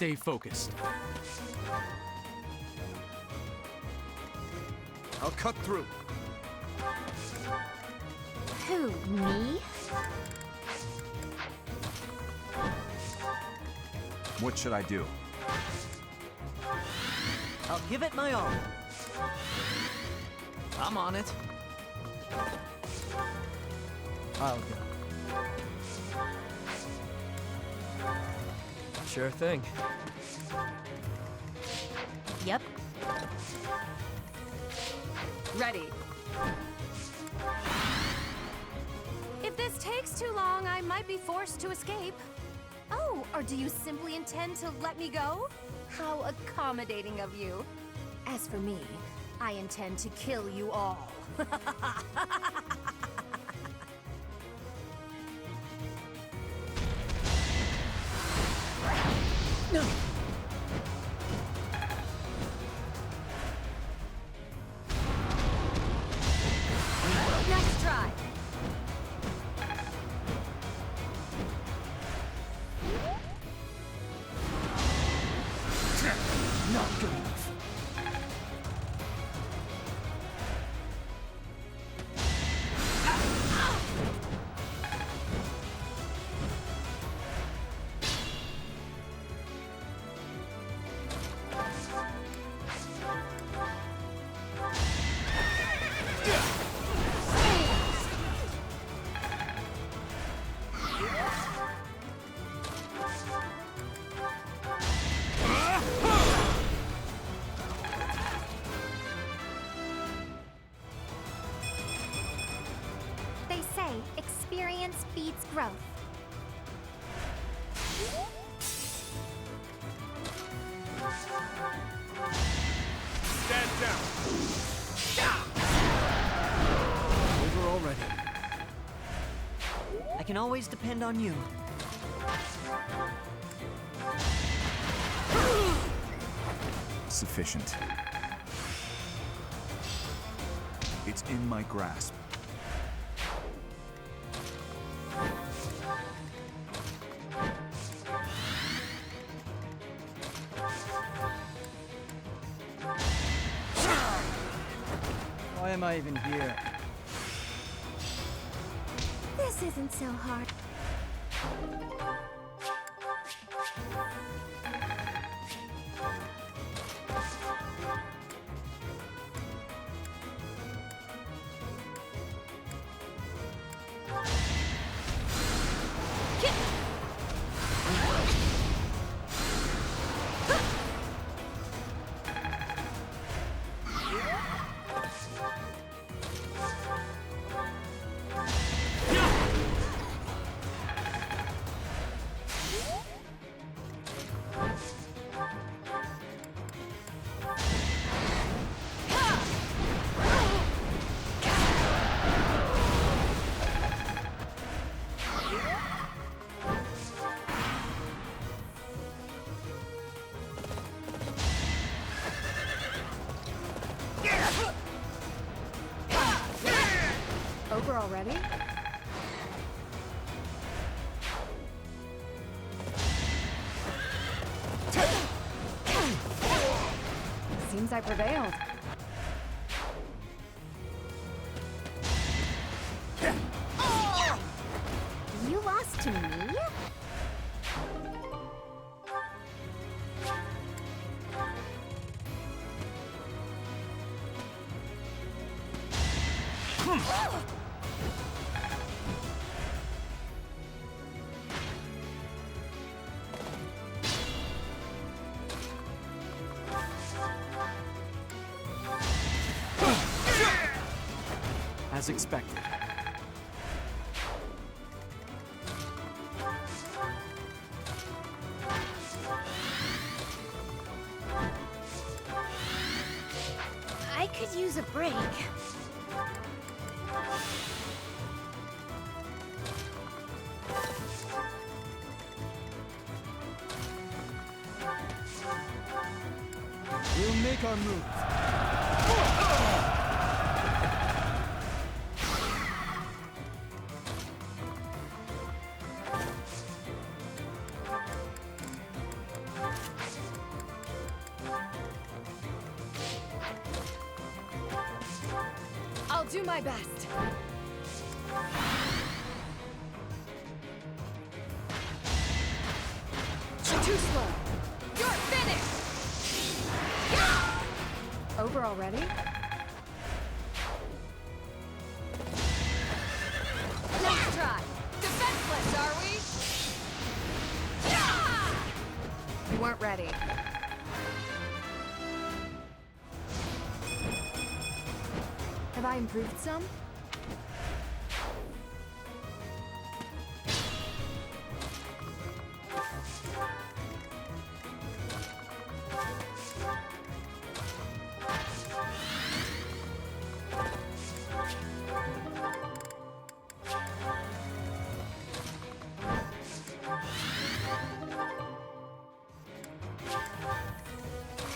stay focused. I'll cut through. Who, me? What should I do? I'll give it my all. I'm on it. I'll go. Sure thing. Yep. Ready. If this takes too long, I might be forced to escape. Oh, or do you simply intend to let me go? How accommodating of you. As for me, I intend to kill you all. No! Next try. Not good enough. They say experience beats growth. Stand down. Over already. I can always depend on you. Sufficient. It's in my grasp. Why am I even here? This isn't so hard. Over already? Seems I prevailed. You lost to me? As expected. I could use a break. We'll make our move. do my best. Too slow. You're finished! Yeah! Over already? Next try. Defenseless, are we? Yeah! You weren't ready. Have I improved some?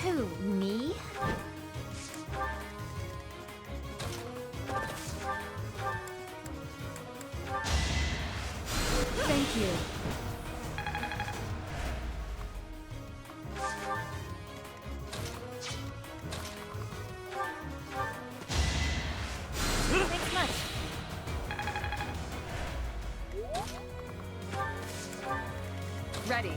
Who, me? Thank you. Thanks much. Ready.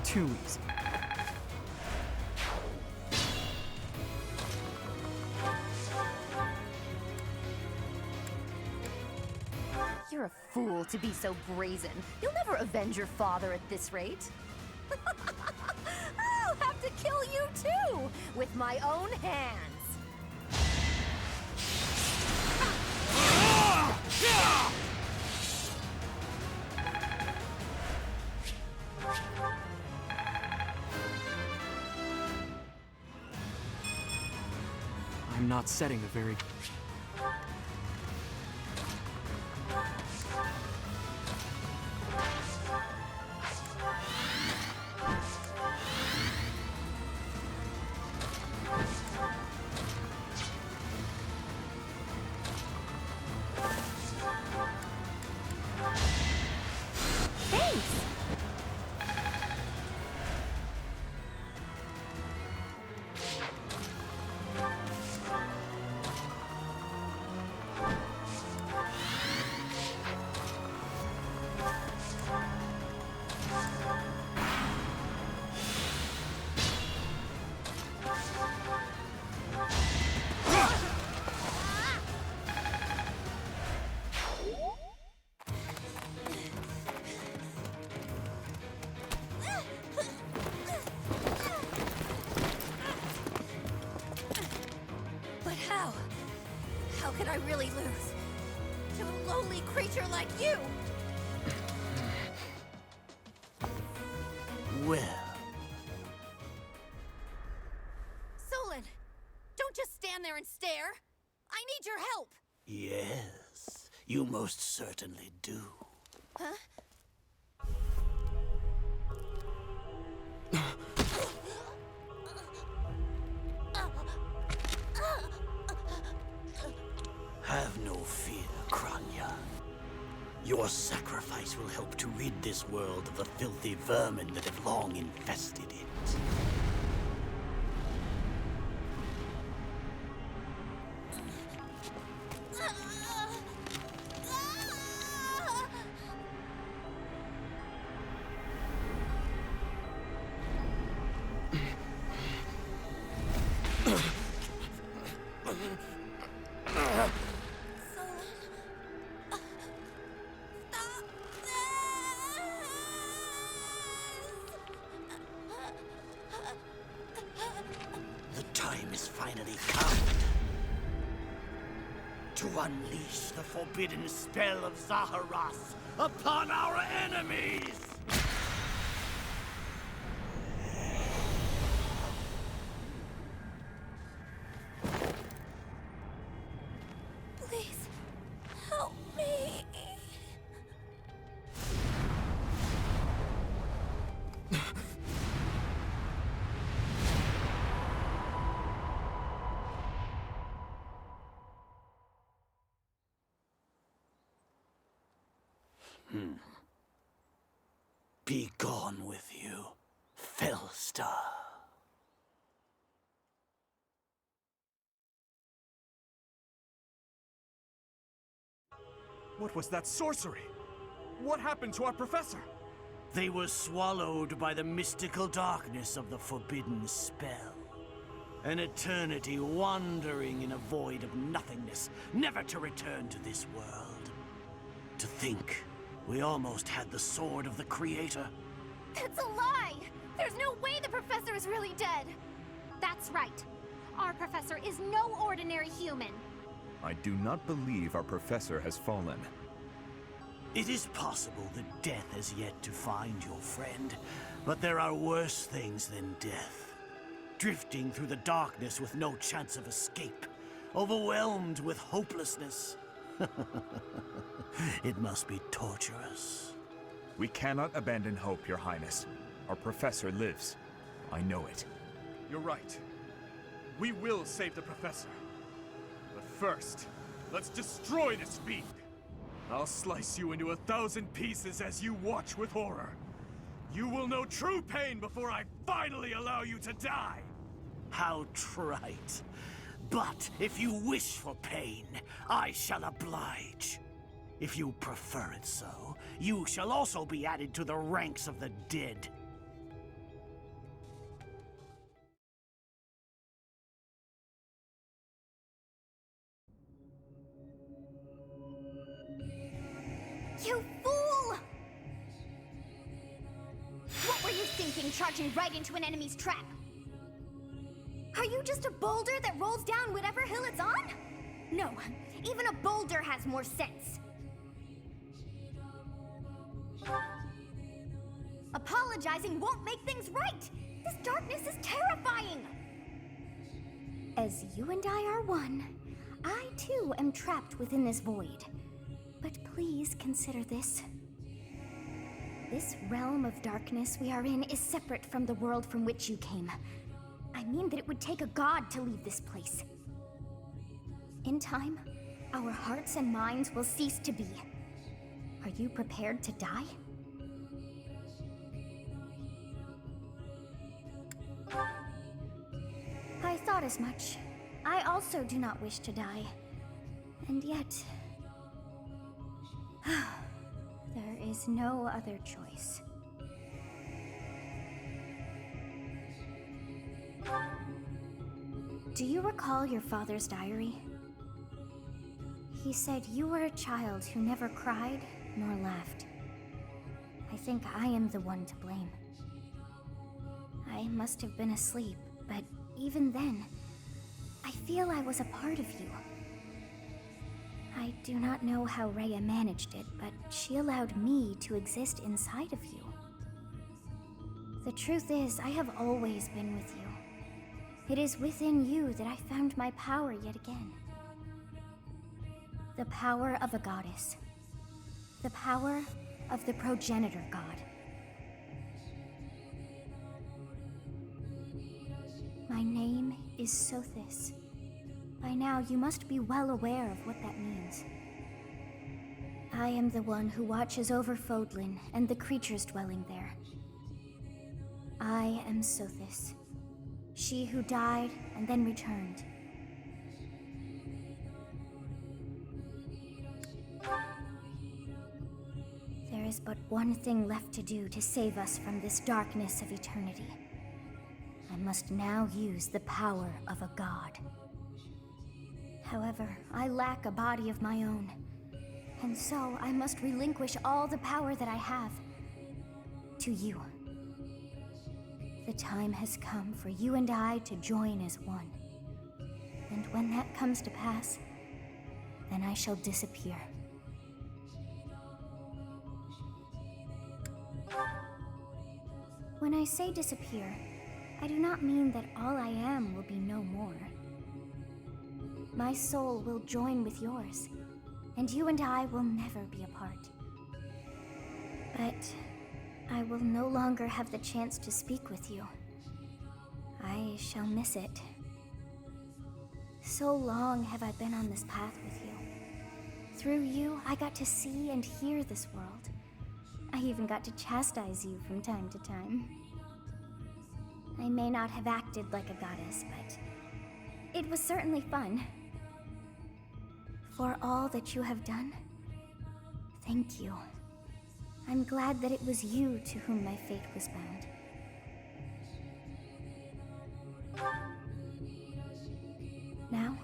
Too easy. You're a fool to be so brazen. You'll never avenge your father at this rate. I'll have to kill you too, with my own hands. I'm not setting a very... Thanks! But how? How could I really lose? To a lowly creature like you? Well, Solon, don't just stand there and stare. I need your help. yes, you most certainly do. Huh? Have no fear, Kranya. Your sacrifice will help to rid this world of the filthy vermin that have long infested it. The time is finally come to unleash the forbidden spell of Zaharas upon our enemies! Please, help me. Be gone with you, Felstar. What was that sorcery? What happened to our professor? They were swallowed by the mystical darkness of the forbidden spell. An eternity wandering in a void of nothingness, never to return to this world. To think, we almost had the sword of the Creator. That's a lie! There's no way the professor is really dead! That's right. Our professor is no ordinary human. I do not believe our professor has fallen. It is possible that death has yet to find your friend, but there are worse things than death. Drifting through the darkness with no chance of escape, overwhelmed with hopelessness. It must be torturous. We cannot abandon hope, Your Highness. Our professor lives. I know it. You're right. We will save the professor. But first, let's destroy this fiend. I'll slice you into 1,000 pieces as you watch with horror. You will know true pain before I finally allow you to die. How trite. But if you wish for pain, I shall oblige. If you prefer it so, you shall also be added to the ranks of the dead. You fool! What were you thinking, charging right into an enemy's trap? Are you just a boulder that rolls down whatever hill it's on? No, even a boulder has more sense. Apologizing won't make things right! This darkness is terrifying! As you and I are one, I too am trapped within this void. But please consider this. This realm of darkness we are in is separate from the world from which you came. I mean that it would take a god to leave this place. In time, our hearts and minds will cease to be. Are you prepared to die? I thought as much. I also do not wish to die. And yet... there is no other choice. Do you recall your father's diary? He said you were a child who never cried nor laughed. I think I am the one to blame. I must have been asleep, but even then, I feel I was a part of you. I do not know how Rhea managed it, but she allowed me to exist inside of you. The truth is, I have always been with you. It is within you that I found my power yet again. The power of a goddess. The power of the progenitor god. My name is Sothis. By now, you must be well aware of what that means. I am the one who watches over Fodlan and the creatures dwelling there. I am Sothis, she who died and then returned. There is but one thing left to do to save us from this darkness of eternity. I must now use the power of a god. However, I lack a body of my own, and so I must relinquish all the power that I have to you. The time has come for you and I to join as one. And when that comes to pass, then I shall disappear. When I say disappear, I do not mean that all I am will be no more. My soul will join with yours, and you and I will never be apart. But I will no longer have the chance to speak with you. I shall miss it. So long have I been on this path with you. Through you, I got to see and hear this world. I even got to chastise you from time to time. I may not have acted like a goddess, but it was certainly fun. For all that you have done, thank you. I'm glad that it was you to whom my fate was bound. Now,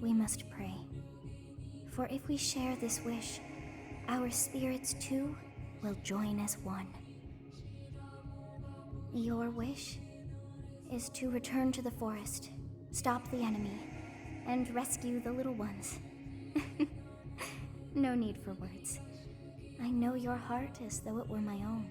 we must pray. For if we share this wish, our spirits too will join as one. Your wish is to return to the forest, stop the enemy, and rescue the little ones. No need for words. I know your heart as though it were my own.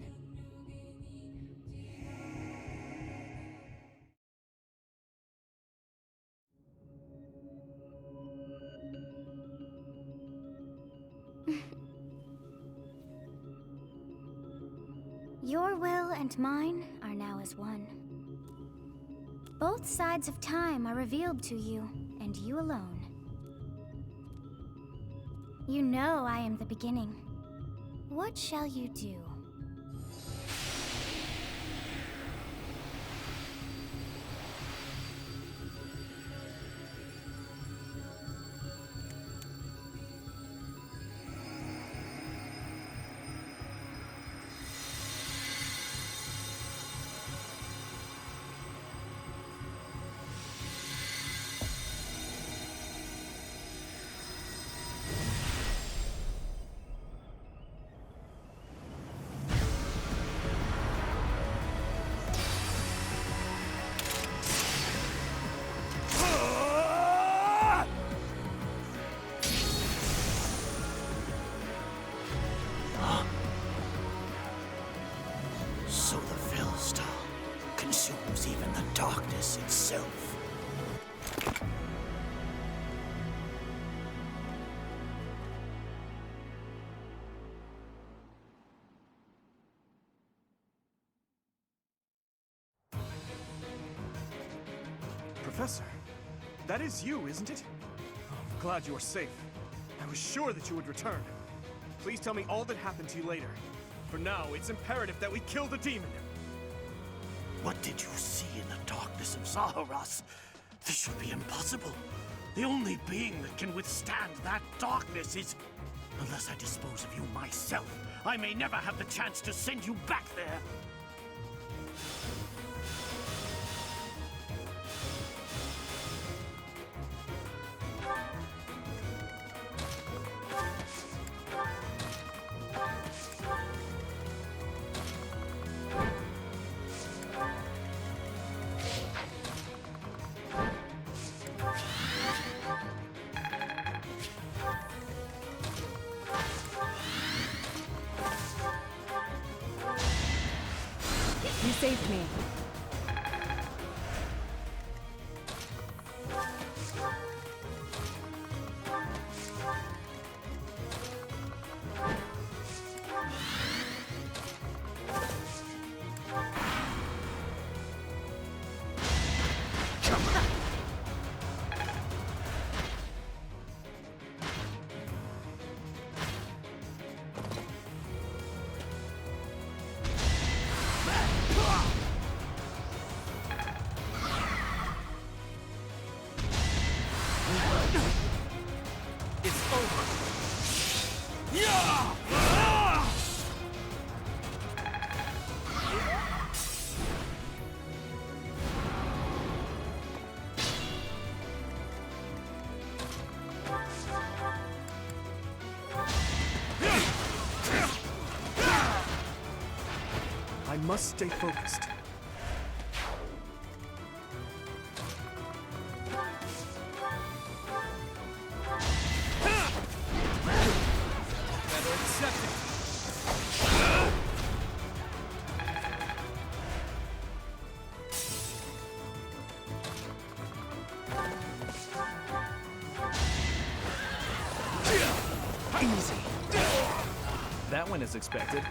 Your will and mine are now as one. Both sides of time are revealed to you, and you alone. You know I am the beginning. What shall you do? So the Fellstar consumes even the darkness itself. Professor, that is you, isn't it? Oh, I'm glad you are safe. I was sure that you would return. Please tell me all that happened to you later. For now, it's imperative that we kill the demon. What did you see in the darkness of Zaharas? This should be impossible. The only being that can withstand that darkness is... Unless I dispose of you myself, I may never have the chance to send you back there. You saved me. It's over. I must stay focused. Better accept it. Easy. That went as expected.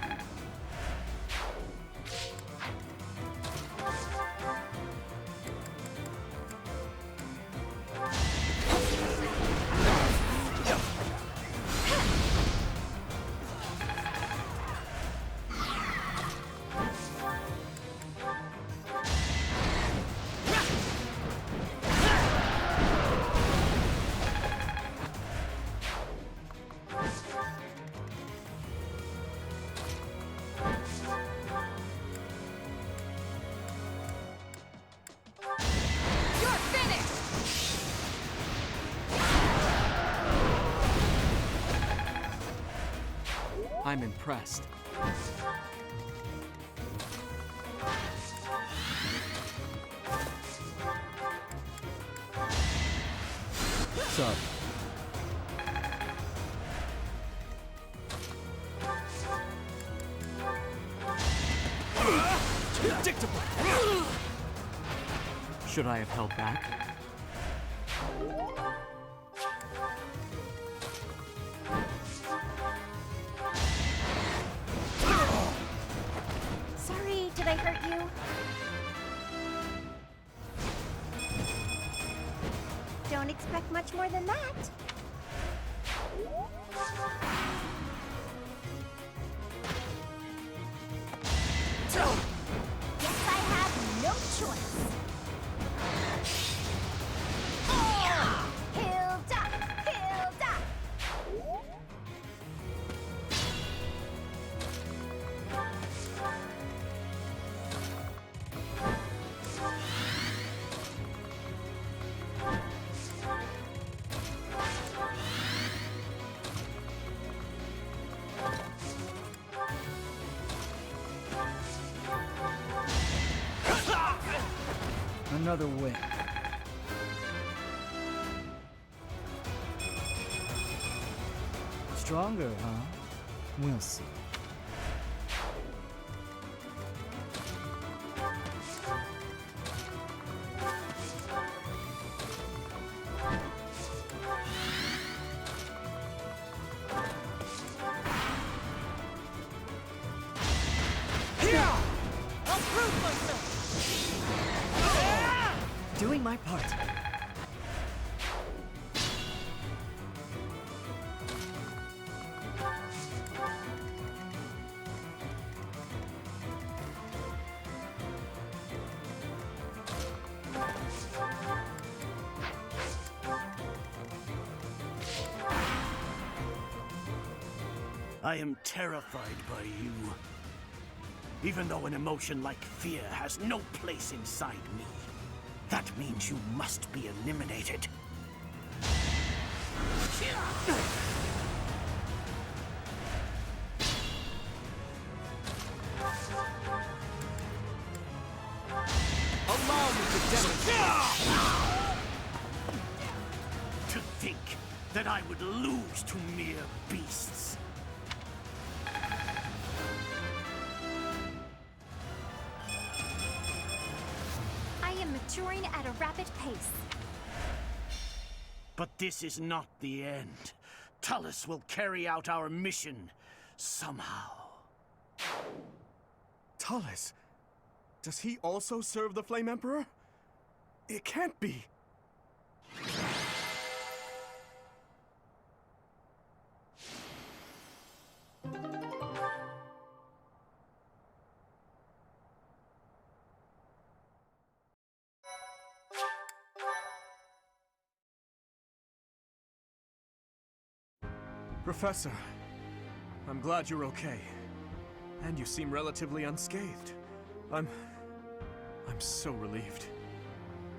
I'm impressed. What's up? Predictable! Should I have held back? Sorry, did I hurt you? Don't expect much more than that. Guess I have no choice. Hilda! Hilda! Another win. Stronger, huh? We'll see. I'll prove myself! Doing my part. I am terrified by you. Even though an emotion like fear has no place inside me, that means you must be eliminated. Allow me to demonstrate! To think that I would lose to mere beasts. I am maturing at a rapid pace. But this is not the end. Tullus will carry out our mission somehow. Tullus? Does he also serve the Flame Emperor? It can't be. Professor, I'm glad you're okay. And you seem relatively unscathed. I'm so relieved.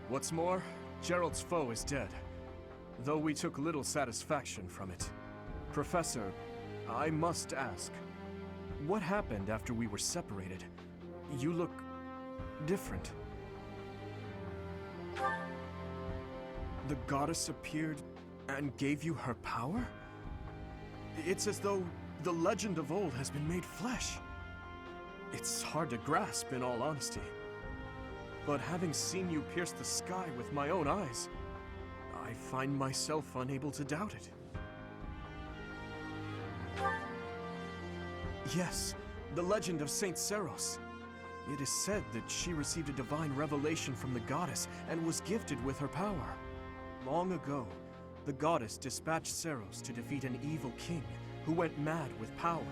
What's more, Jeralt's foe is dead, though we took little satisfaction from it. Professor, I must ask, what happened after we were separated? You look different. The goddess appeared and gave you her power? It's as though the legend of old has been made flesh. It's hard to grasp, in all honesty. But having seen you pierce the sky with my own eyes, I find myself unable to doubt it. Yes, the legend of Saint Seros. It is said that she received a divine revelation from the goddess and was gifted with her power. Long ago, the goddess dispatched Seros to defeat an evil king who went mad with power.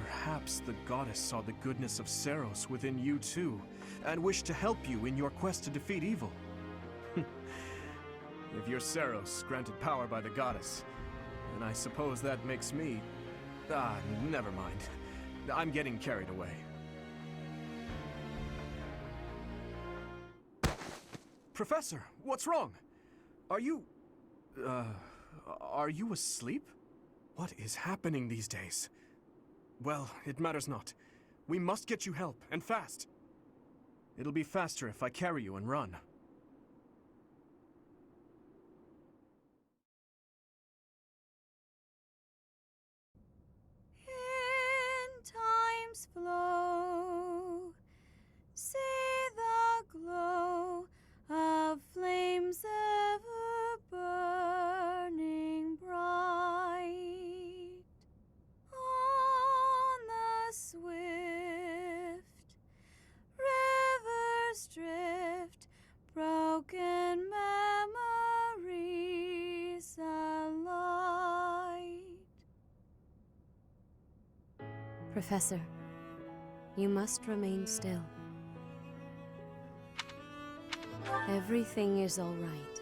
Perhaps the goddess saw the goodness of Seros within you too, and wished to help you in your quest to defeat evil. If you're Seros, granted power by the goddess, then I suppose that makes me... never mind. I'm getting carried away. Professor, what's wrong? Are you asleep? What is happening these days? Well, it matters not. We must get you help, and fast. It'll be faster if I carry you and run. In time's flow, see the glow of flames ever burning bright on the swift rivers drift, broken memories alight. Professor, you must remain still. Everything is all right.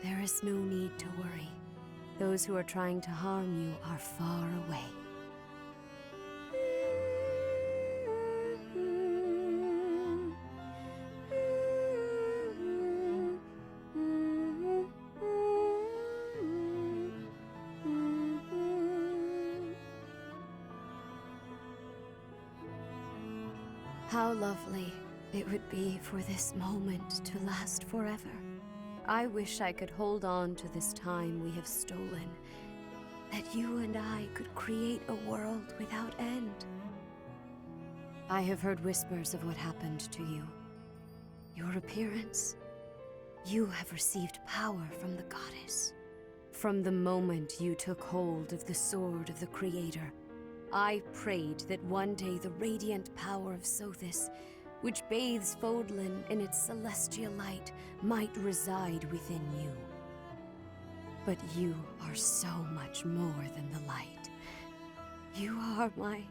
There is no need to worry. Those who are trying to harm you are far away. How lovely it would be for this moment to last forever. I wish I could hold on to this time we have stolen, that you and I could create a world without end. I have heard whispers of what happened to you. Your appearance. You have received power from the goddess. From the moment you took hold of the sword of the Creator, I prayed that one day the radiant power of Sothis, which bathes Fodlan in its celestial light, might reside within you. But you are so much more than the light. You are my...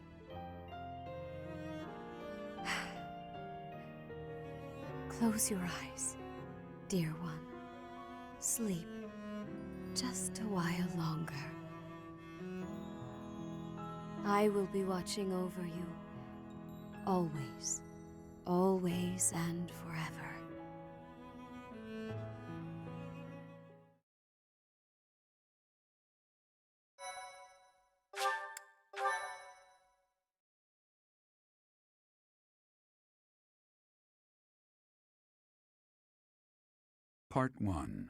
Close your eyes, dear one. Sleep just a while longer. I will be watching over you, always, always and forever. Part 1.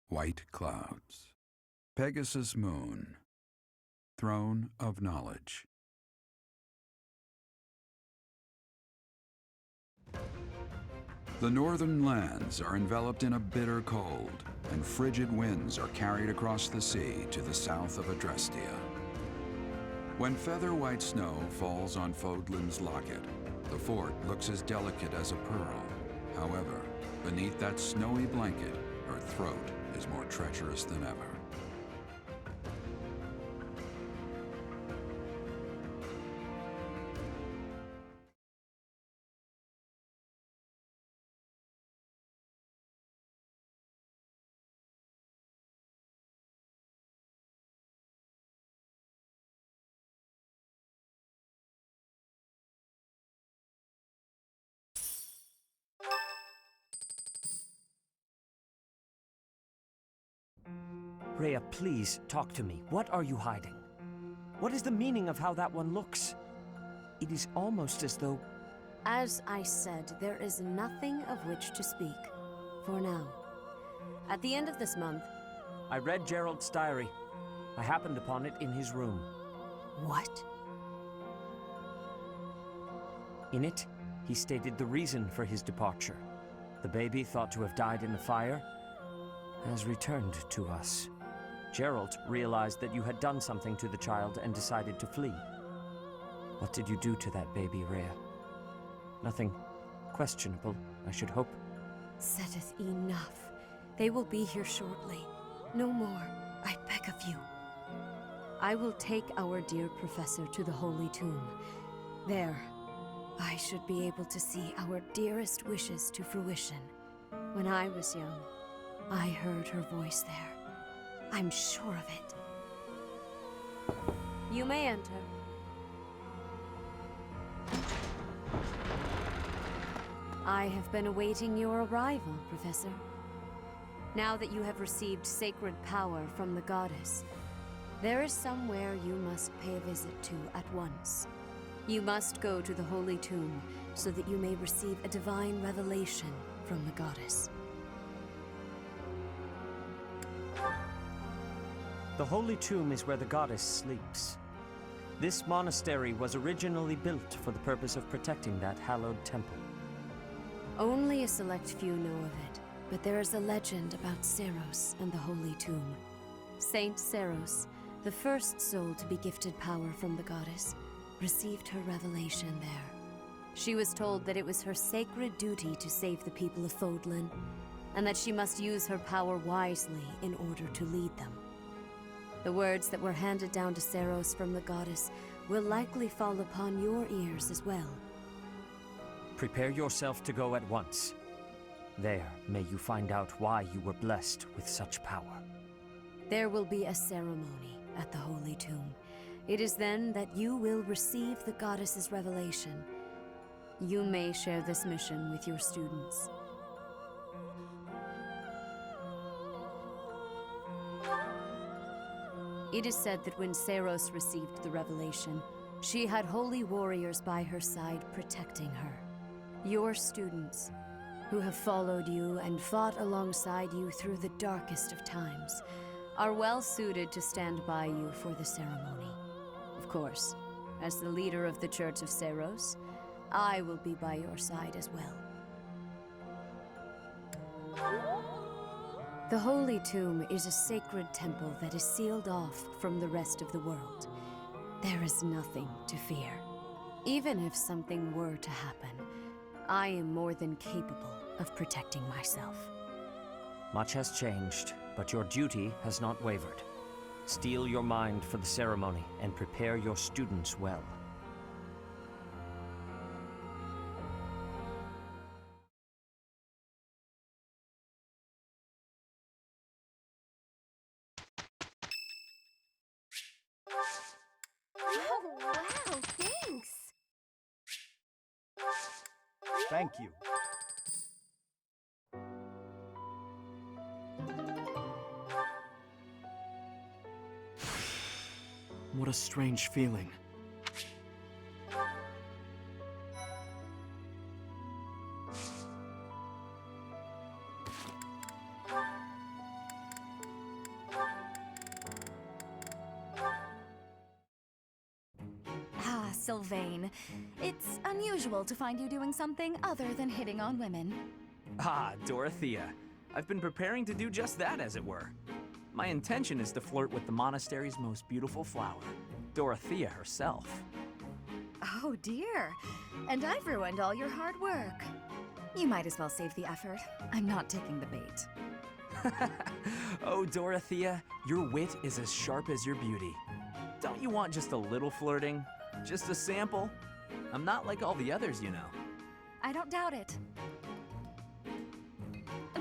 White Clouds. Pegasus Moon. Throne of Knowledge. The northern lands are enveloped in a bitter cold, and frigid winds are carried across the sea to the south of Adrestia. When feather-white snow falls on Fodlan's locket, the fort looks as delicate as a pearl. However, beneath that snowy blanket, her throat is more treacherous than ever. Rhea, please, talk to me. What are you hiding? What is the meaning of how that one looks? It is almost as though... As I said, there is nothing of which to speak, for now. At the end of this month... I read Jeralt's diary. I happened upon it in his room. What? In it, he stated the reason for his departure. The baby, thought to have died in the fire, has returned to us. Jeralt realized that you had done something to the child and decided to flee. What did you do to that baby, Rhea? Nothing questionable, I should hope. Setteth enough. They will be here shortly. No more, I beg of you. I will take our dear professor to the Holy Tomb. There, I should be able to see our dearest wishes to fruition. When I was young, I heard her voice there. I'm sure of it. You may enter. I have been awaiting your arrival, Professor. Now that you have received sacred power from the goddess, There is somewhere you must pay a visit to at once. You must go to the Holy Tomb so that you may receive a divine revelation from the goddess. The Holy Tomb is where the goddess sleeps. This monastery was originally built for the purpose of protecting that hallowed temple. Only a select few know of it, but there is a legend about Seros and the Holy Tomb. Saint Seros, the first soul to be gifted power from the goddess, received her revelation there. She was told that it was her sacred duty to save the people of Fodlan, and that she must use her power wisely in order to lead them. The words that were handed down to Seros from the goddess will likely fall upon your ears as well. Prepare yourself to go at once. There may you find out why you were blessed with such power. There will be a ceremony at the Holy Tomb. It is then that you will receive the goddess's revelation. You may share this mission with your students. It is said that when Seros received the revelation, she had holy warriors by her side protecting her. Your students, who have followed you and fought alongside you through the darkest of times, are well suited to stand by you for the ceremony. Of course, as the leader of the Church of Seros, I will be by your side as well. The Holy Tomb is a sacred temple that is sealed off from the rest of the world. There is nothing to fear. Even if something were to happen, I am more than capable of protecting myself. Much has changed, but your duty has not wavered. Steel your mind for the ceremony and prepare your students well. Oh, wow, thanks! Thank you. What a strange feeling. Ah, Sylvain. It's unusual to find you doing something other than hitting on women. Ah, Dorothea. I've been preparing to do just that, as it were. My intention is to flirt with the monastery's most beautiful flower, Dorothea herself. Oh dear. And I've ruined all your hard work. You might as well save the effort. I'm not taking the bait. Oh, Dorothea, your wit is as sharp as your beauty. Don't you want just a little flirting? Just a sample? I'm not like all the others, you know. I don't doubt it.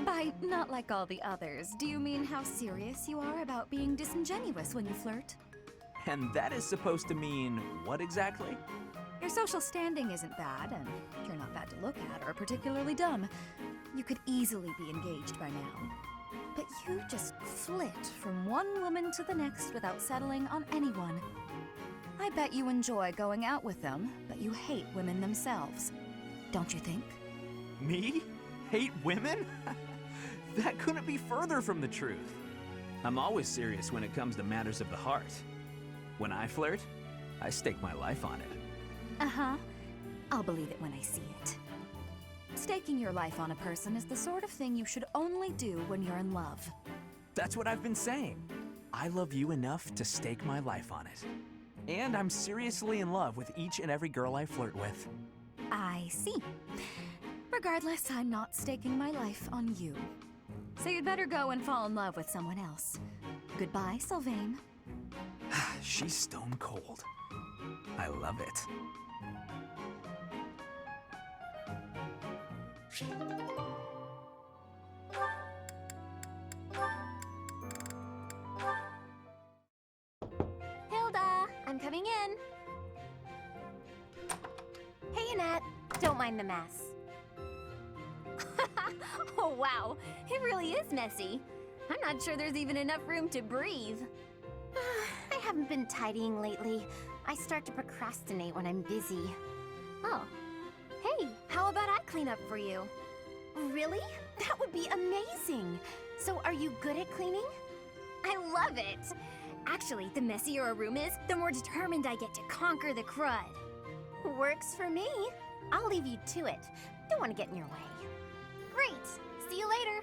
By not like all the others, do you mean how serious you are about being disingenuous when you flirt? And that is supposed to mean what exactly? Your social standing isn't bad, and you're not bad to look at or particularly dumb. You could easily be engaged by now. But you just flit from one woman to the next without settling on anyone. I bet you enjoy going out with them, but you hate women themselves. Don't you think? Me? Hate women? That couldn't be further from the truth. I'm always serious when it comes to matters of the heart. When I flirt, I stake my life on it. Uh-huh. I'll believe it when I see it. Staking your life on a person is the sort of thing you should only do when you're in love. That's what I've been saying. I love you enough to stake my life on it. And I'm seriously in love with each and every girl I flirt with. I see. Regardless, I'm not staking my life on you. So you'd better go and fall in love with someone else. Goodbye, Sylvain. She's stone cold. I love it. Hilda, I'm coming in. Hey, Annette. Don't mind the mess. Oh, wow. It really is messy. I'm not sure there's even enough room to breathe. I haven't been tidying lately. I start to procrastinate when I'm busy. Oh. Hey, how about I clean up for you? Really? That would be amazing! So are you good at cleaning? I love it! Actually, the messier a room is, the more determined I get to conquer the crud. Works for me. I'll leave you to it. Don't want to get in your way. Great! See you later!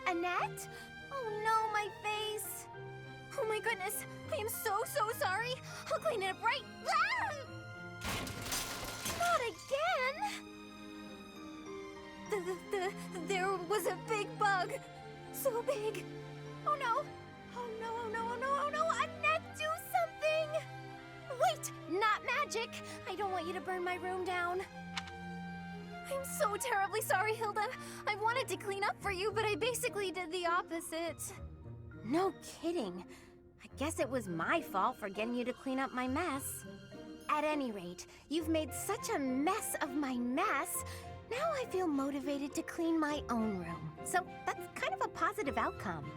Annette? Oh no, my face! Oh my goodness, I am so sorry! I'll clean it up right... Ah! Not again! There was a big bug. So big. Oh no! Oh no, oh no, oh no, oh no! Annette, do something! Wait! Not magic! I don't want you to burn my room down. I'm so terribly sorry, Hilda. I wanted to clean up for you, but I basically did the opposite. No kidding. I guess it was my fault for getting you to clean up my mess. At any rate, you've made such a mess of my mess. Now I feel motivated to clean my own room. So that's kind of a positive outcome.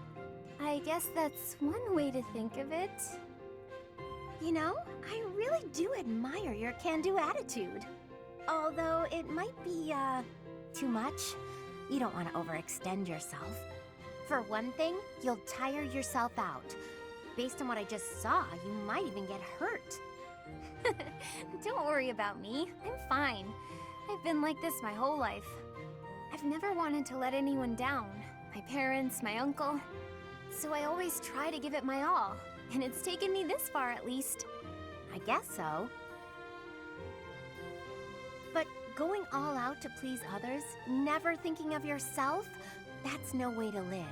I guess that's one way to think of it. You know, I really do admire your can-do attitude. Although it might be, too much. You don't want to overextend yourself. For one thing, you'll tire yourself out. Based on what I just saw, you might even get hurt. Don't worry about me. I'm fine. I've been like this my whole life. I've never wanted to let anyone down. My parents, my uncle. So I always try to give it my all. And it's taken me this far, at least. I guess so. But going all out to please others, never thinking of yourself, that's no way to live.